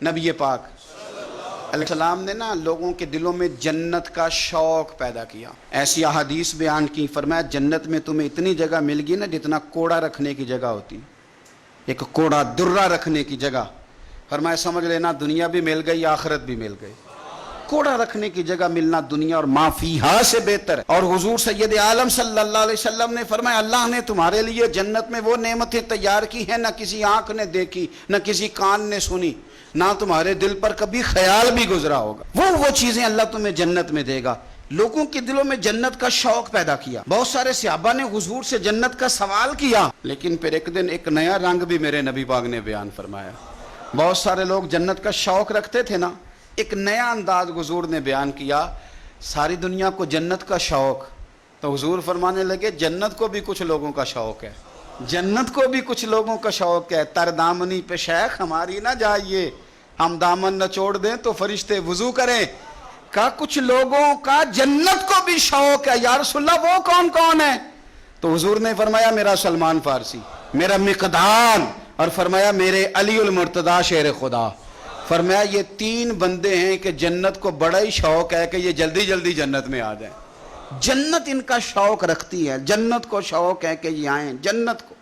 نبی پاک علیہ السلام نے نا لوگوں کے دلوں میں جنت کا شوق پیدا کیا. ایسی احادیث بیان کی، فرمایا جنت میں تمہیں اتنی جگہ مل گی نا جتنا کوڑا رکھنے کی جگہ ہوتی، ایک کوڑا درہ رکھنے کی جگہ. فرمایا سمجھ لینا دنیا بھی مل گئی آخرت بھی مل گئی. کوڑا رکھنے کی جگہ ملنا دنیا اور ما فیہا سے بہتر ہے. اور حضور سید عالم صلی اللہ علیہ وسلم نے فرمایا اللہ نے تمہارے لیے جنت میں وہ نعمتیں تیار کی ہیں نہ کسی آنکھ نے دیکھی نہ کسی کان نے سنی نہ تمہارے دل پر کبھی خیال بھی گزرا ہوگا. وہ چیزیں اللہ تمہیں جنت میں دے گا. لوگوں کے دلوں میں جنت کا شوق پیدا کیا. بہت سارے صحابہ نے حضور سے جنت کا سوال کیا، لیکن پھر ایک دن ایک نیا رنگ بھی میرے نبی پاک نے بیان فرمایا. بہت سارے لوگ جنت کا شوق رکھتے تھے نا، ایک نیا انداز حضور نے بیان کیا. ساری دنیا کو جنت کا شوق، تو حضور فرمانے لگے جنت کو بھی کچھ لوگوں کا شوق ہے، جنت کو بھی کچھ لوگوں کا شوق ہے. تر دامنی پہ شیخ ہماری نہ جائیے، ہم دامن نہ چھوڑ دیں تو فرشتے وضو کریں. کہا کچھ لوگوں کا جنت کو بھی شوق ہے. یا رسول اللہ وہ کون کون ہے؟ تو حضور نے فرمایا میرا سلمان فارسی، میرا مقدام، اور فرمایا میرے علی المرتضی شیر خدا. فرمایا یہ تین بندے ہیں کہ جنت کو بڑا ہی شوق ہے کہ یہ جلدی جلدی جنت میں آ جائیں. جنت ان کا شوق رکھتی ہے، جنت کو شوق ہے کہ یہ آئیں جنت کو.